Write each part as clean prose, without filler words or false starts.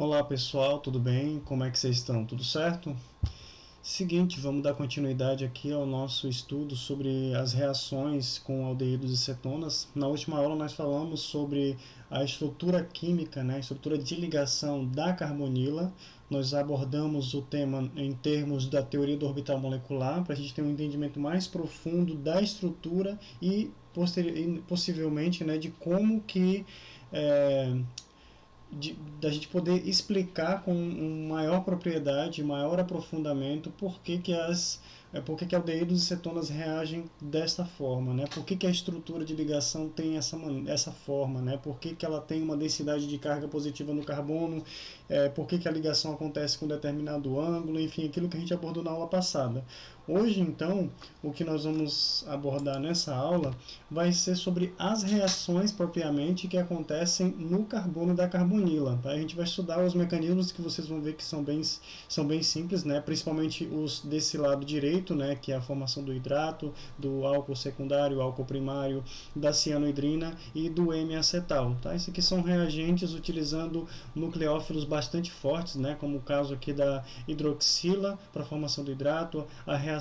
Olá pessoal, tudo bem? Como é que vocês estão? Tudo certo? Seguinte, vamos dar continuidade aqui ao nosso estudo sobre as reações com aldeídos e cetonas. Na última aula nós falamos sobre a estrutura química, né, a estrutura de ligação da carbonila. Nós abordamos o tema em termos da teoria do orbital molecular, para a gente ter um entendimento mais profundo da estrutura e possivelmente, né, de como que da gente poder explicar com maior propriedade, maior aprofundamento por que aldeídos e cetonas reagem desta forma, né? Por que a estrutura de ligação tem essa forma, né? Por que ela tem uma densidade de carga positiva no carbono, por que a ligação acontece com determinado ângulo, enfim, aquilo que a gente abordou na aula passada. Hoje, então, o que nós vamos abordar nessa aula vai ser sobre as reações propriamente que acontecem no carbono da carbonila. Tá? A gente vai estudar os mecanismos que vocês vão ver que são bem simples, né? Principalmente os desse lado direito, né? Que é a formação do hidrato, do álcool secundário, álcool primário, da cianohidrina e do M-acetal. Tá? Esses aqui são reagentes utilizando nucleófilos bastante fortes, né? Como o caso aqui da hidroxila para a formação do hidrato, a reação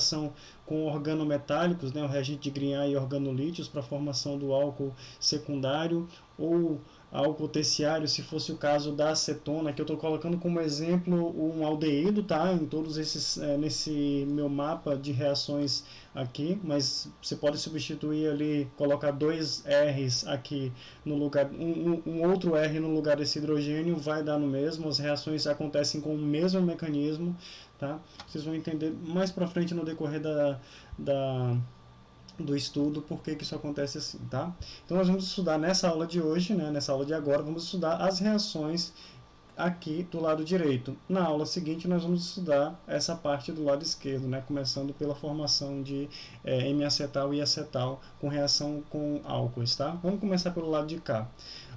com organometálicos, né, o reagente de Grignard e organolítios para a formação do álcool secundário, ou álcool terciário, se fosse o caso da acetona, que eu estou colocando como exemplo um aldeído, tá? Em todos esses, nesse meu mapa de reações aqui, mas você pode substituir ali, colocar dois R's aqui no lugar, um outro R no lugar desse hidrogênio, vai dar no mesmo, as reações acontecem com o mesmo mecanismo, tá? Vocês vão entender mais para frente no decorrer do estudo por que isso acontece assim, tá? Então nós vamos estudar nessa aula de hoje, né, nessa aula de agora, vamos estudar as reações aqui do lado direito. Na aula seguinte nós vamos estudar essa parte do lado esquerdo, né, começando pela formação de M-acetal e acetal com reação com álcoois, tá? Vamos começar pelo lado de cá.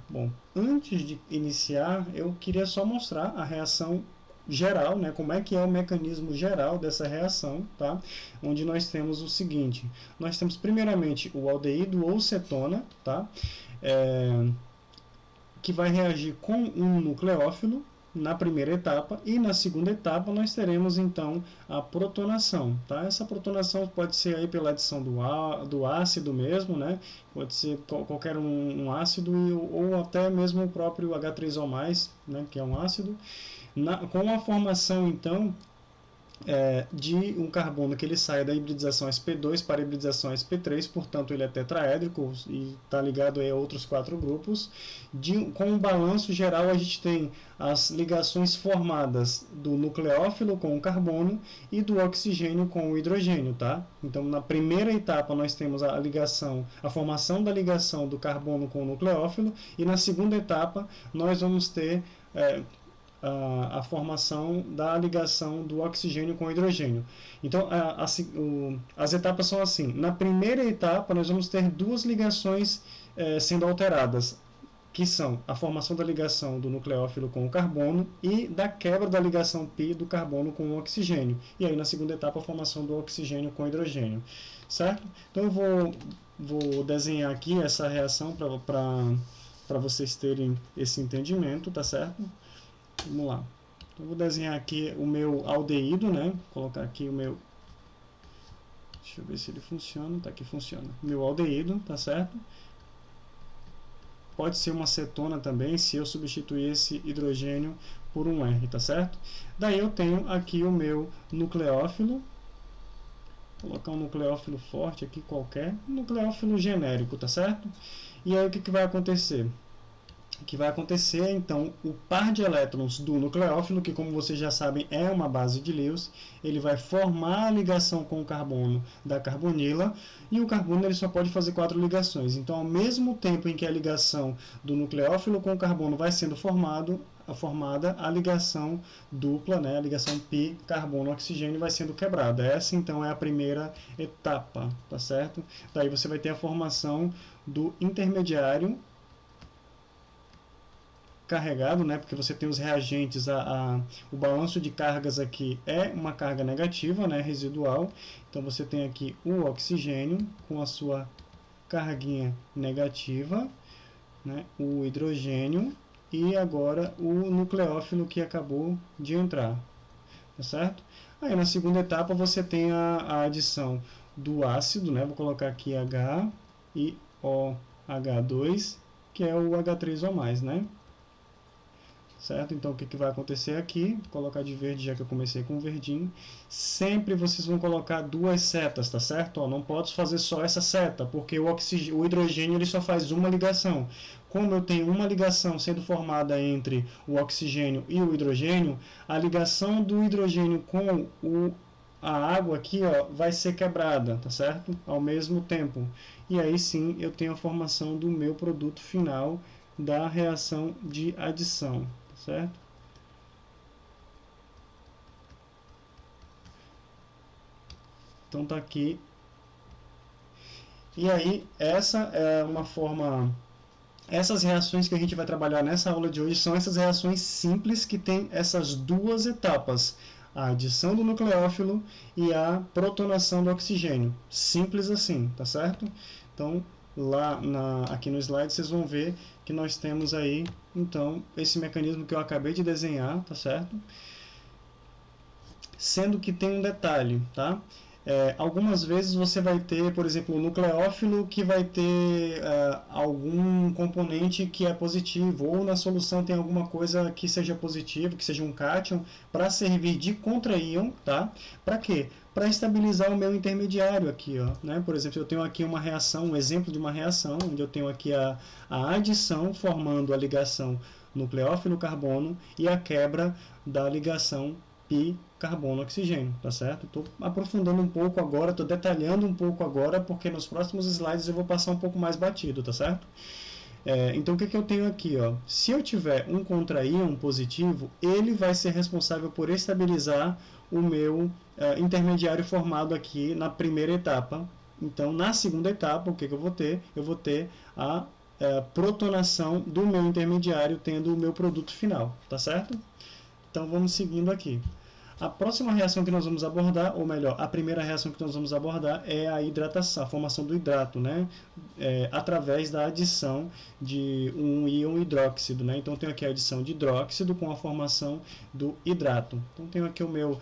Bom, antes de iniciar, eu queria só mostrar a reação geral, né, como é que é o mecanismo geral dessa reação, tá? Onde nós temos o seguinte, nós temos primeiramente o aldeído ou cetona, tá? Que vai reagir com um nucleófilo na primeira etapa, e na segunda etapa nós teremos então a protonação, tá? Essa protonação pode ser aí pela adição do ácido mesmo, né? Pode ser qualquer um ácido ou até mesmo o próprio H3O+, né? Que é um ácido. Com a formação então de um carbono que ele sai da hibridização sp2 para a hibridização sp3, portanto ele é tetraédrico e está ligado aí a outros 4 grupos. Com um balanço geral a gente tem as ligações formadas do nucleófilo com o carbono e do oxigênio com o hidrogênio, tá? Então na primeira etapa nós temos a formação da ligação do carbono com o nucleófilo, e na segunda etapa nós vamos ter a formação da ligação do oxigênio com o hidrogênio. Então, as etapas são assim. Na primeira etapa, nós vamos ter duas ligações sendo alteradas, que são a formação da ligação do nucleófilo com o carbono e da quebra da ligação π do carbono com o oxigênio. E aí, na segunda etapa, a formação do oxigênio com o hidrogênio. Certo? Então, eu vou desenhar aqui essa reação para vocês terem esse entendimento, tá certo? Vamos lá. Então, vou desenhar aqui o meu aldeído, né? Vou colocar aqui o meu... Deixa eu ver se ele funciona. Tá aqui, funciona. Meu aldeído, tá certo? Pode ser uma cetona também, se eu substituir esse hidrogênio por um R, tá certo? Daí eu tenho aqui o meu nucleófilo. Vou colocar um nucleófilo forte aqui qualquer. Um nucleófilo genérico, tá certo? E aí o que vai acontecer? O que vai acontecer é então o par de elétrons do nucleófilo, que como vocês já sabem é uma base de Lewis, ele vai formar a ligação com o carbono da carbonila, e o carbono ele só pode fazer 4 ligações. Então, ao mesmo tempo em que a ligação do nucleófilo com o carbono vai sendo formada, a ligação dupla, né, a ligação π carbono-oxigênio vai sendo quebrada. Essa então é a primeira etapa, tá certo? Daí você vai ter a formação do intermediário carregado, né, porque você tem os reagentes, o balanço de cargas aqui é uma carga negativa, né, residual. Então você tem aqui o oxigênio com a sua carguinha negativa, né, o hidrogênio e agora o nucleófilo que acabou de entrar, tá certo? Aí na segunda etapa você tem a adição do ácido, né? Vou colocar aqui H e OH2, que é o H3O+, né? Certo? Então, o que vai acontecer aqui? Vou colocar de verde, já que eu comecei com verdinho. Sempre vocês vão colocar duas setas, tá certo? Ó, não pode fazer só essa seta, porque o hidrogênio ele só faz uma ligação. Como eu tenho uma ligação sendo formada entre o oxigênio e o hidrogênio, a ligação do hidrogênio com a água aqui, ó, vai ser quebrada, tá certo? Ao mesmo tempo. E aí sim eu tenho a formação do meu produto final da reação de adição. Certo? Então tá aqui. E aí, essa é uma forma. Essas reações que a gente vai trabalhar nessa aula de hoje são essas reações simples que tem essas duas etapas: a adição do nucleófilo e a protonação do oxigênio. Simples assim, tá certo? Então, aqui no slide vocês vão ver que nós temos aí, então, esse mecanismo que eu acabei de desenhar, tá certo? Sendo que tem um detalhe, tá? Algumas vezes você vai ter, por exemplo, um nucleófilo que vai ter algum componente que é positivo, ou na solução tem alguma coisa que seja positivo, que seja um cátion, para servir de contraíon, tá? Para quê? Para estabilizar o meu intermediário aqui, ó, né? Por exemplo, eu tenho aqui uma reação, um exemplo de uma reação, onde eu tenho aqui a adição formando a ligação nucleófilo-carbono e a quebra da ligação pi carbono-oxigênio, tá certo? Estou aprofundando um pouco agora, estou detalhando um pouco agora, porque nos próximos slides eu vou passar um pouco mais batido, tá certo? Então, o que eu tenho aqui? Ó? Se eu tiver um contraíon positivo, ele vai ser responsável por estabilizar o meu intermediário formado aqui na primeira etapa. Então, na segunda etapa, o que eu vou ter? Eu vou ter a protonação do meu intermediário, tendo o meu produto final, tá certo? Então, vamos seguindo aqui. A próxima reação que nós vamos abordar, ou melhor, a primeira reação que nós vamos abordar é a hidratação, a formação do hidrato, né? Através da adição de um íon hidróxido, né? Então, eu tenho aqui a adição de hidróxido com a formação do hidrato. Então, tenho aqui o meu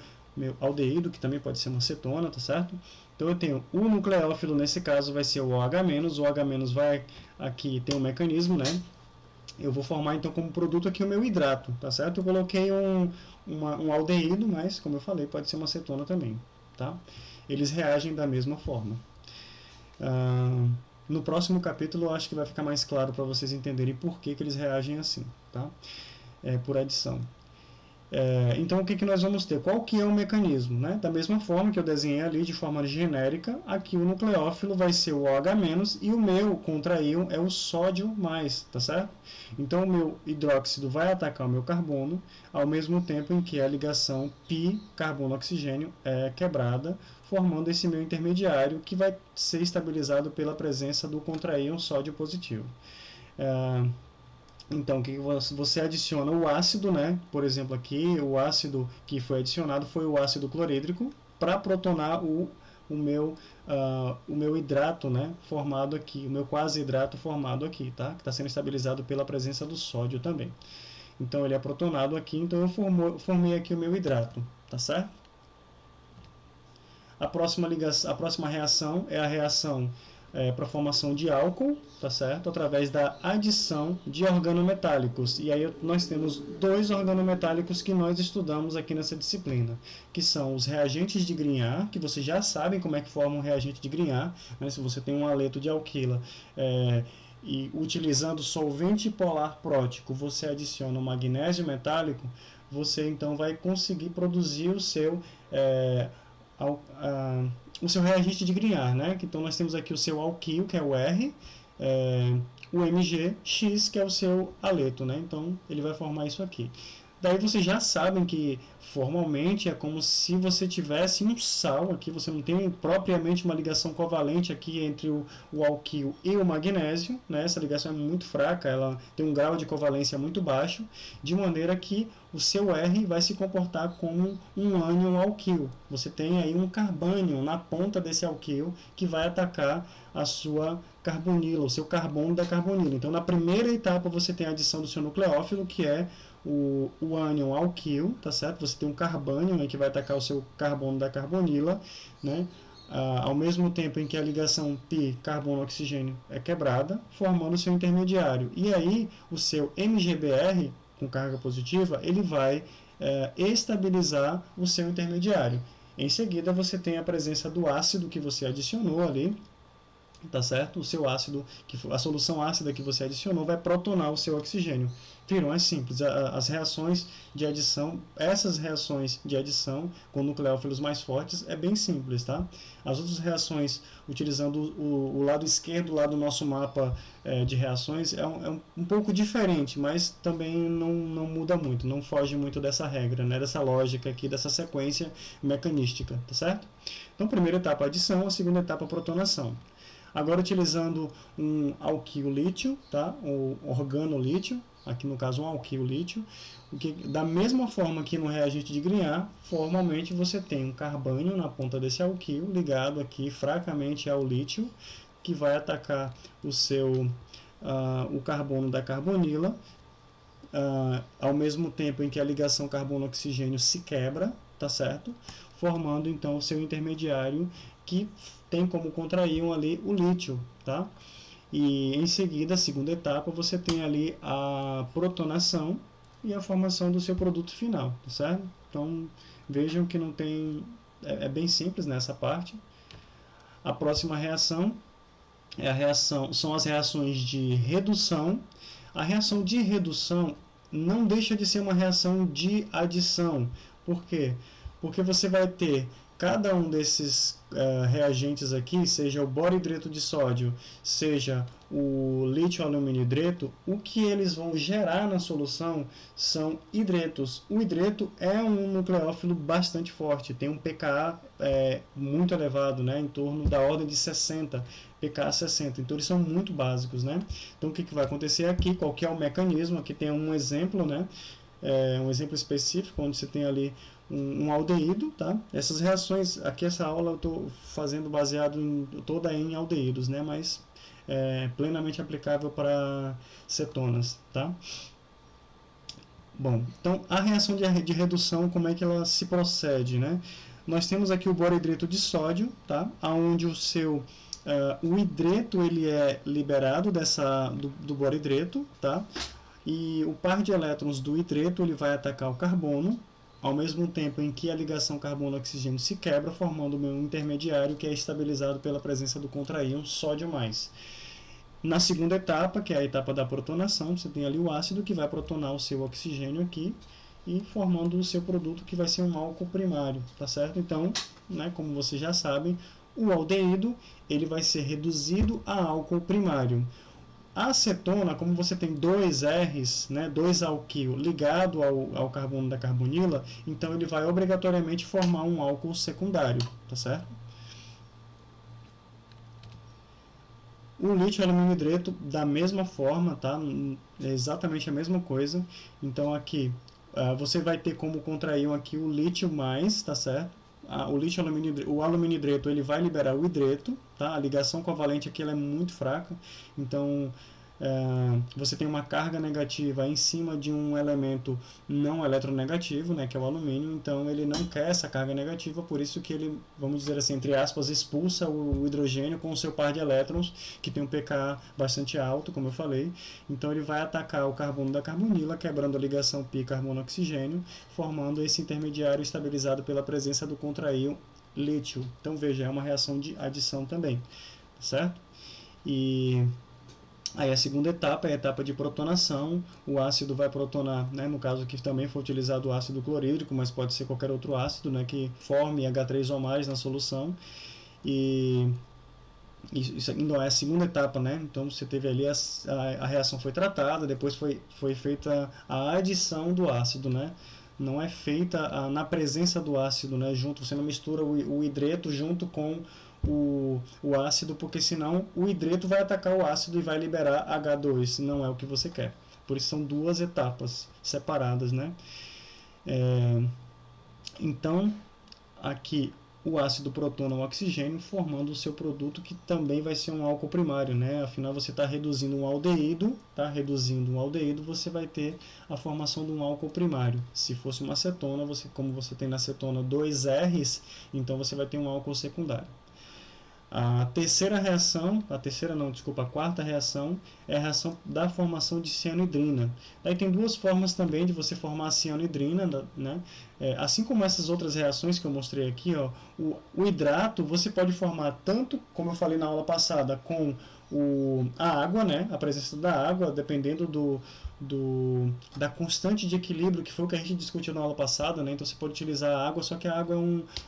aldeído, que também pode ser uma cetona, tá certo? Então, eu tenho o nucleófilo, nesse caso, vai ser o OH-, o OH- vai aqui, tem um mecanismo, né? Eu vou formar então como produto aqui o meu hidrato, tá certo? Eu coloquei um aldeído, mas como eu falei, pode ser uma cetona também, tá? Eles reagem da mesma forma. No próximo capítulo eu acho que vai ficar mais claro para vocês entenderem por que eles reagem assim, tá? Por adição. Então, o que nós vamos ter? Qual que é o mecanismo? Né? Da mesma forma que eu desenhei ali de forma genérica, aqui o nucleófilo vai ser o OH- e o meu contraíon é o sódio mais, tá certo? Então, o meu hidróxido vai atacar o meu carbono, ao mesmo tempo em que a ligação pi carbono-oxigênio é quebrada, formando esse meu intermediário que vai ser estabilizado pela presença do contraíon sódio positivo. Então, o que você adiciona o ácido, né? Por exemplo, aqui o ácido que foi adicionado foi o ácido clorídrico para protonar o meu hidrato, né? Formado aqui, o meu quase hidrato formado aqui, tá? Que está sendo estabilizado pela presença do sódio também. Então, ele é protonado aqui, então eu formei aqui o meu hidrato, tá certo? A próxima reação é a reação para a formação de álcool, tá certo? Através da adição de organometálicos. E aí nós temos dois organometálicos que nós estudamos aqui nessa disciplina, que são os reagentes de Grignard, que vocês já sabem como é que forma um reagente de Grignard, né? Se você tem um haleto de alquila e utilizando solvente polar prótico, você adiciona o magnésio metálico, você então vai conseguir produzir o seu reagente de Grignard, né? Então nós temos aqui o seu alquil, que é o R, o MgX, que é o seu haleto, né? Então ele vai formar isso aqui. Daí vocês já sabem que formalmente é como se você tivesse um sal aqui, você não tem propriamente uma ligação covalente aqui entre o alquil e o magnésio, né? Essa ligação é muito fraca, ela tem um grau de covalência muito baixo, de maneira que o seu R vai se comportar como um ânion alquil. Você tem aí um carbânion na ponta desse alquil que vai atacar a sua carbonila, o seu carbono da carbonila. Então, na primeira etapa, você tem a adição do seu nucleófilo, que é o ânion alquil, tá certo? Você tem um carbânion que vai atacar o seu carbono da carbonila, né? Ao mesmo tempo em que a ligação pi carbono-oxigênio é quebrada, formando o seu intermediário. E aí, o seu MgBr, com carga positiva, ele vai estabilizar o seu intermediário. Em seguida, você tem a presença do ácido que você adicionou ali, tá certo? O seu ácido, a solução ácida que você adicionou vai protonar o seu oxigênio. Viram? É simples. As reações de adição, essas reações de adição com nucleófilos mais fortes é bem simples, tá? As outras reações, utilizando o lado esquerdo lá do nosso mapa de reações, é um pouco diferente, mas também não muda muito, não foge muito dessa regra, né? Dessa lógica aqui, dessa sequência mecanística, tá certo? Então, primeira etapa, adição, a segunda etapa, protonação. Agora, utilizando um alquil lítio, tá? O organolítio, aqui no caso um alquil lítio, da mesma forma que no reagente de Grignard, formalmente você tem um carbânio na ponta desse alquil, ligado aqui fracamente ao lítio, que vai atacar o carbono da carbonila, ao mesmo tempo em que a ligação carbono-oxigênio se quebra, tá certo? Formando então o seu intermediário, que tem como contraíon ali o lítio, tá? E em seguida, a segunda etapa, você tem ali a protonação e a formação do seu produto final, tá certo? Então, vejam que não tem... é bem simples nessa parte. A próxima reação são as reações de redução. A reação de redução não deixa de ser uma reação de adição. Por quê? Porque você vai ter cada um desses reagentes aqui, seja o boro-hidreto de sódio, seja o lítio-alumínio hidreto, o que eles vão gerar na solução são hidretos. O hidreto é um nucleófilo bastante forte, tem um pKa muito elevado, né, em torno da ordem de 60, pKa 60, então eles são muito básicos, né? Então o que vai acontecer aqui, qual que é o mecanismo? Aqui tem um exemplo, né? Um exemplo específico, onde você tem ali um aldeído, tá? Essas reações, aqui essa aula eu estou fazendo baseado toda em aldeídos, né? Mas plenamente aplicável para cetonas, tá? Bom, então a reação de redução, como é que ela se procede, né? Nós temos aqui o boro-hidreto de sódio, tá? Onde o hidreto ele é liberado do boro-hidreto, tá? E o par de elétrons do hidreto ele vai atacar o carbono, ao mesmo tempo em que a ligação carbono-oxigênio se quebra, formando um intermediário que é estabilizado pela presença do contraíon sódio+. Na segunda etapa, que é a etapa da protonação, você tem ali o ácido que vai protonar o seu oxigênio aqui e formando o seu produto que vai ser um álcool primário, tá certo? Então, né, como vocês já sabem, o aldeído ele vai ser reduzido a álcool primário. A acetona, como você tem dois R's, né, dois alquil ligado ao carbono da carbonila, então ele vai obrigatoriamente formar um álcool secundário, tá certo? O lítio-alumínio hidreto, da mesma forma, tá? É exatamente a mesma coisa. Então aqui você vai ter como contraíon aqui o lítio mais, tá certo? O alumínio hidreto ele vai liberar o hidreto, tá? A ligação covalente aqui ela é muito fraca, então você tem uma carga negativa em cima de um elemento não eletronegativo, né, que é o alumínio, então ele não quer essa carga negativa, por isso que ele, vamos dizer assim, entre aspas, expulsa o hidrogênio com o seu par de elétrons, que tem um pKa bastante alto, como eu falei, então ele vai atacar o carbono da carbonila, quebrando a ligação pi carbono-oxigênio, formando esse intermediário estabilizado pela presença do contraíon lítio. Então veja, é uma reação de adição também, certo? E aí a segunda etapa é a etapa de protonação, o ácido vai protonar, né, no caso aqui também foi utilizado o ácido clorídrico, mas pode ser qualquer outro ácido, né, que forme H3O+, na solução, e isso ainda é a segunda etapa, né, então você teve ali a reação foi tratada, depois foi feita a adição do ácido, né, não é feita na presença do ácido, né, junto, você não mistura o hidreto junto com o ácido, porque senão o hidreto vai atacar o ácido e vai liberar H2, não é o que você quer. Por isso são duas etapas separadas, né? Então, aqui o ácido protona o oxigênio, formando o seu produto, que também vai ser um álcool primário, né? Afinal, você está reduzindo um aldeído, você vai ter a formação de um álcool primário. Se fosse uma acetona, como você tem na acetona dois R's, então você vai ter um álcool secundário. A quarta reação é a reação da formação de cianidrina. Daí tem duas formas também de você formar a cianidrina, né? Assim como essas outras reações que eu mostrei aqui, ó, o hidrato você pode formar tanto, como eu falei na aula passada, com a água, né? A presença da água, dependendo da constante de equilíbrio, que foi o que a gente discutiu na aula passada, né? Então você pode utilizar a água, só que a água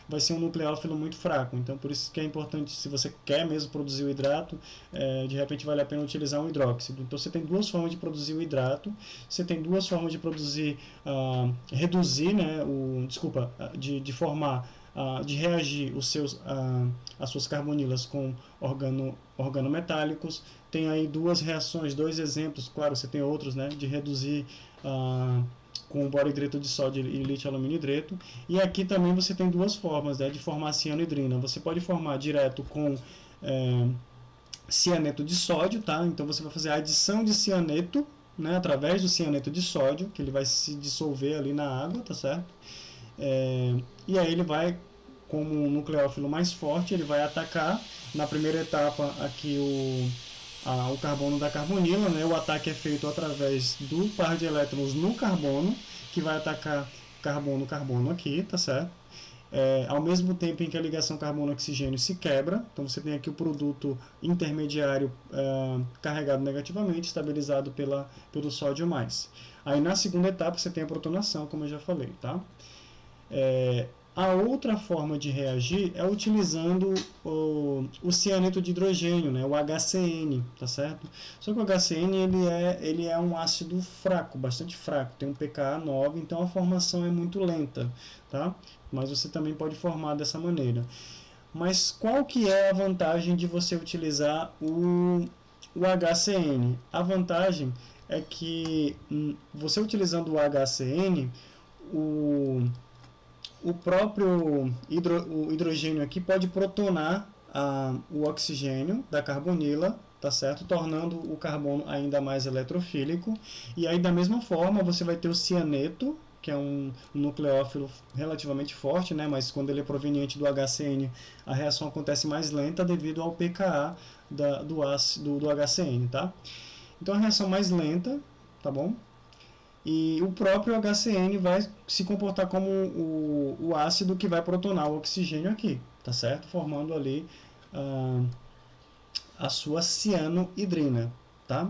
vai ser um nucleófilo muito fraco. Então por isso que é importante, se você quer mesmo produzir o hidrato, de repente vale a pena utilizar um hidróxido. Então você tem duas formas de produzir o hidrato, você tem duas formas de produzir, reduzir, né? De formar, de reagir as suas carbonilas com organometálicos. Tem aí duas reações, dois exemplos, claro, você tem outros, né, de reduzir com borohidreto de sódio e lítio alumínio hidreto. E aqui também você tem duas formas, né, de formar cianidrina. Você pode formar direto com cianeto de sódio, tá? Então você vai fazer a adição de cianeto, né, através do cianeto de sódio, que ele vai se dissolver ali na água, tá certo? E aí ele vai, como um nucleófilo mais forte, ele vai atacar na primeira etapa aqui o carbono da carbonila, né? O ataque é feito através do par de elétrons no carbono, que vai atacar carbono aqui, tá certo? Ao mesmo tempo em que a ligação carbono-oxigênio se quebra, então você tem aqui o produto intermediário carregado negativamente, estabilizado pelo sódio mais. Aí na segunda etapa você tem a protonação, como eu já falei, tá? A outra forma de reagir é utilizando o cianeto de hidrogênio, né, o HCN, tá certo? Só que o HCN ele é um ácido fraco, bastante fraco, tem um pKa 9, então a formação é muito lenta, tá? Mas você também pode formar dessa maneira. Mas qual que é a vantagem de você utilizar o HCN? A vantagem é que você utilizando o HCN, o próprio o hidrogênio aqui pode protonar o oxigênio da carbonila, tá certo? Tornando o carbono ainda mais eletrofílico. E aí, da mesma forma, você vai ter o cianeto, que é um nucleófilo relativamente forte, né? Mas quando ele é proveniente do HCN, a reação acontece mais lenta devido ao pKa do HCN, tá? Então, a reação mais lenta, tá bom? E o próprio HCN vai se comportar como o ácido que vai protonar o oxigênio aqui, tá certo? Formando ali a sua cianohidrina, tá?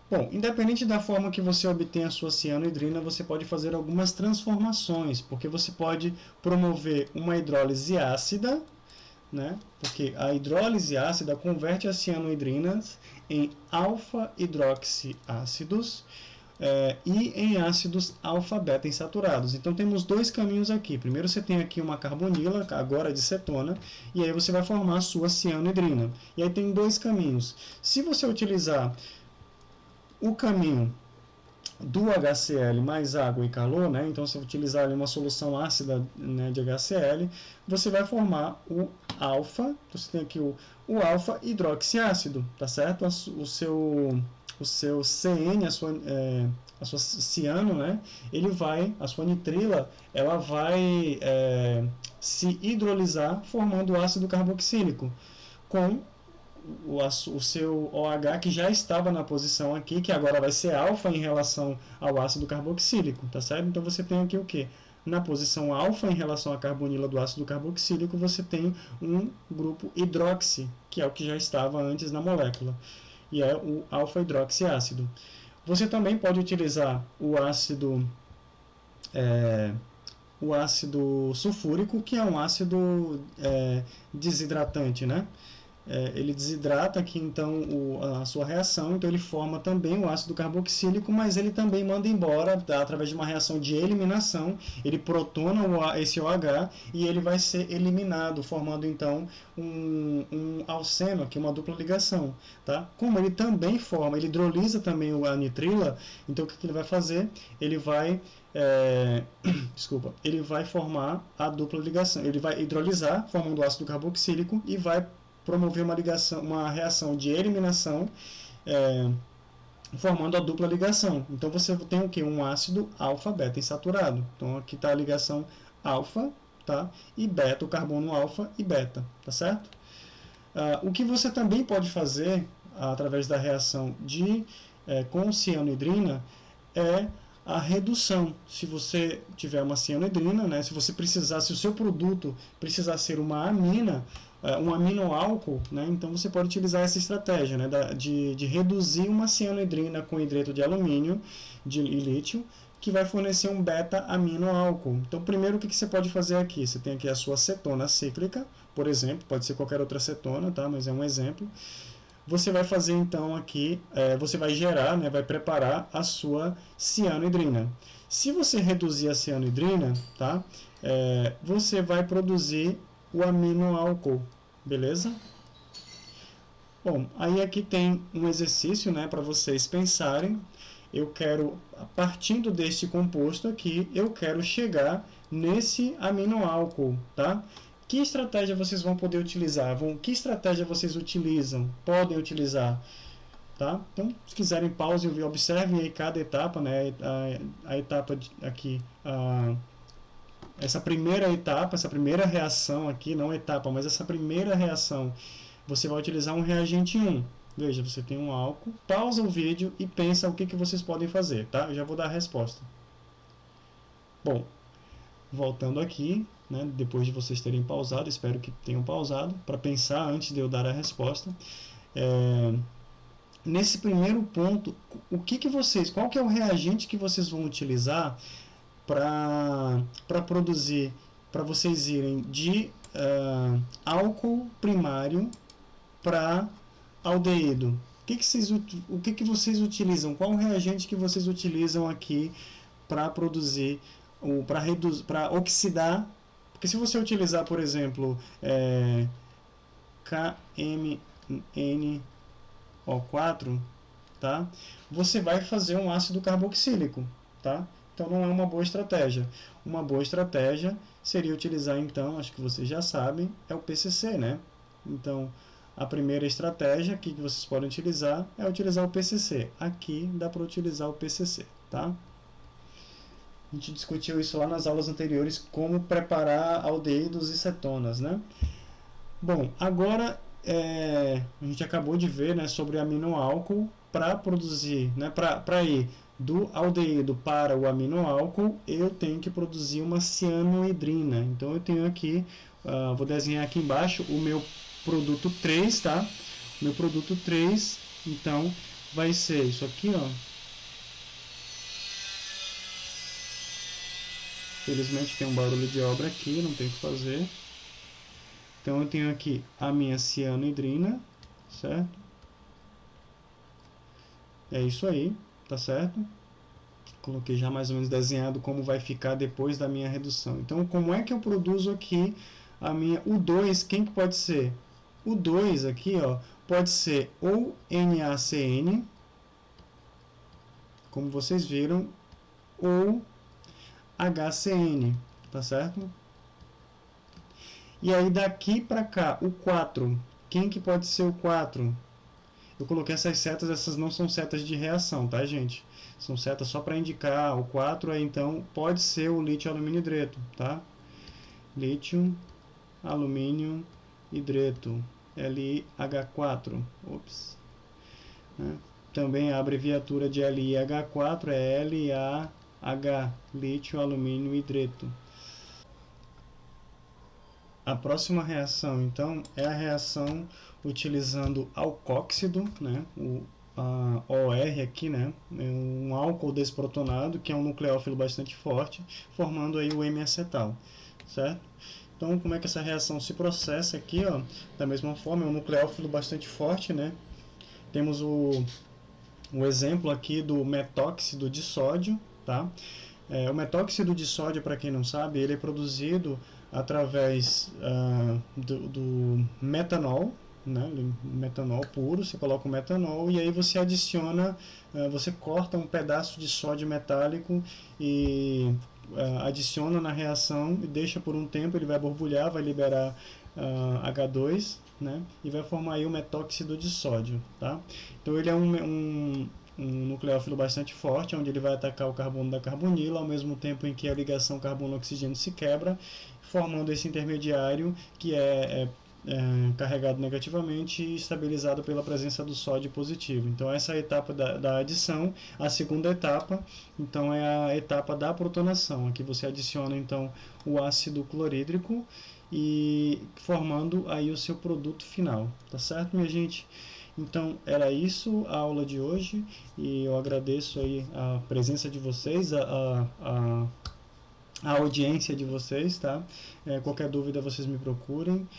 Bom, independente da forma que você obtém a sua cianohidrina, você pode fazer algumas transformações, porque você pode promover uma hidrólise ácida, né? Porque a hidrólise ácida converte as cianohidrinas em alfa-hidroxiácidos, e em ácidos alfa-beta insaturados. Então temos dois caminhos aqui. Primeiro você tem aqui uma carbonila, agora de cetona, e aí você vai formar a sua cianohidrina. E aí tem dois caminhos. Se você utilizar o caminho do HCl mais água e calor, né? Então se utilizar ali uma solução ácida, né, de HCl, você vai formar o alfa, você tem aqui o alfa hidroxiácido, tá certo? O seu CN, a sua ciano, né? A sua nitrila, ela vai se hidrolisar formando o ácido carboxílico com o seu OH, que já estava na posição aqui, que agora vai ser alfa em relação ao ácido carboxílico, tá certo? Então você tem aqui o que? Na posição alfa em relação à carbonila do ácido carboxílico, você tem um grupo hidroxi, que é o que já estava antes na molécula, e é o alfa-hidroxiácido. Você também pode utilizar o ácido sulfúrico, que é um ácido desidratante, né? ele desidrata aqui então a sua reação, então ele forma também o ácido carboxílico, mas ele também manda embora, tá, através de uma reação de eliminação, ele protona esse OH e ele vai ser eliminado, formando então um alceno, aqui uma dupla ligação. Tá? Como ele também forma, ele hidrolisa também a nitrila, então o que ele vai fazer? Ele vai ele vai formar a dupla ligação, ele vai hidrolisar, formando o ácido carboxílico e vai promover uma reação de eliminação, formando a dupla ligação. Então você tem o que? Um ácido alfa-beta insaturado. Então aqui está a ligação alfa, tá? E beta, o carbono alfa e beta, tá certo? O que você também pode fazer através da reação com cianohidrina é a redução. Se você tiver uma cianohidrina, né, se o seu produto precisar ser uma amina, um aminoálcool, né, então você pode utilizar essa estratégia, né, de reduzir uma cianohidrina com hidreto de alumínio e lítio, que vai fornecer um beta-aminoálcool. Então, primeiro, o que você pode fazer aqui? Você tem aqui a sua cetona cíclica, por exemplo, pode ser qualquer outra cetona, tá? Mas é um exemplo. Você vai fazer então aqui, você vai gerar, né, vai preparar a sua cianohidrina. Se você reduzir a cianohidrina, tá, você vai produzir o aminoálcool, beleza? Bom, aí aqui tem um exercício, né, para vocês pensarem. Eu quero, partindo deste composto aqui, eu quero chegar nesse aminoálcool, tá? Que estratégia vocês vão poder utilizar? Que estratégia vocês utilizam? Podem utilizar? Tá? Então, se quiserem, pause e observem aí cada etapa, né? A etapa aqui, essa primeira etapa, essa primeira reação aqui, não etapa, mas essa primeira reação, você vai utilizar um reagente 1. Veja, você tem um álcool, pausa o vídeo e pensa o que vocês podem fazer, tá? Eu já vou dar a resposta. Bom, voltando aqui, né, depois de vocês terem pausado, espero que tenham pausado, para pensar antes de eu dar a resposta. Nesse primeiro ponto, qual que é o reagente que vocês vão utilizar para produzir, para vocês irem de álcool primário para aldeído? O que vocês utilizam? Qual o reagente que vocês utilizam aqui para produzir, para oxidar? Porque se você utilizar, por exemplo, KMnO4, tá? Você vai fazer um ácido carboxílico, tá? Então não é uma boa estratégia. Uma boa estratégia seria utilizar, então, acho que vocês já sabem, é o PCC, né? Então, a primeira estratégia aqui que vocês podem utilizar é utilizar o PCC. Aqui dá para utilizar o PCC, tá? A gente discutiu isso lá nas aulas anteriores, como preparar aldeídos e cetonas, né? Bom, agora a gente acabou de ver, né, sobre aminoálcool. Para produzir, né, para ir do aldeído para o aminoálcool, eu tenho que produzir uma cianohidrina. Então eu tenho aqui, vou desenhar aqui embaixo o meu produto 3, tá? Meu produto 3, então vai ser isso aqui, ó. Felizmente tem um barulho de obra aqui, não tem o que fazer. Então eu tenho aqui a minha cianohidrina, certo? É isso aí, tá certo? Coloquei já mais ou menos desenhado como vai ficar depois da minha redução. Então, como é que eu produzo aqui o 2, quem que pode ser? O 2 aqui, ó, pode ser ou NaCN, como vocês viram, ou HCN, tá certo? E aí daqui para cá, o 4, quem que pode ser o 4? Eu coloquei essas setas, essas não são setas de reação, tá, gente? São setas só para indicar. O 4 aí, então, pode ser o lítio alumínio hidreto, tá? Lítio alumínio hidreto, LiH4. Ops. Né? Também a abreviatura de LiH4 é LaH, lítio alumínio hidreto. A próxima reação, então, é a reação utilizando alcóxido, né? A OR aqui, né? É um álcool desprotonado, que é um nucleófilo bastante forte, formando aí o M-acetal, certo? Então, como é que essa reação se processa aqui, ó, da mesma forma, é um nucleófilo bastante forte, né? Temos o exemplo aqui do metóxido de sódio, tá? O metóxido de sódio, para quem não sabe, ele é produzido através do metanol, né? Metanol puro, você coloca o metanol e aí você adiciona, você corta um pedaço de sódio metálico e adiciona na reação e deixa por um tempo, ele vai borbulhar, vai liberar H2, né? E vai formar aí o metóxido de sódio, tá? Então ele é um nucleófilo bastante forte, onde ele vai atacar o carbono da carbonila, ao mesmo tempo em que a ligação carbono-oxigênio se quebra, formando esse intermediário que é carregado negativamente e estabilizado pela presença do sódio positivo. Então essa é a etapa da adição. A segunda etapa, então, é a etapa da protonação. Aqui você adiciona então o ácido clorídrico e formando aí o seu produto final, tá certo, minha gente? Então era isso a aula de hoje e eu agradeço aí a presença de vocês, a audiência de vocês, tá? Qualquer dúvida vocês me procurem.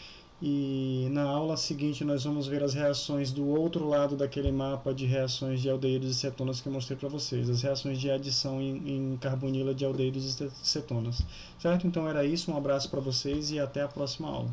E na aula seguinte nós vamos ver as reações do outro lado daquele mapa de reações de aldeídos e cetonas que eu mostrei para vocês, as reações de adição em carbonila de aldeídos e cetonas, certo? Então era isso, um abraço para vocês e até a próxima aula.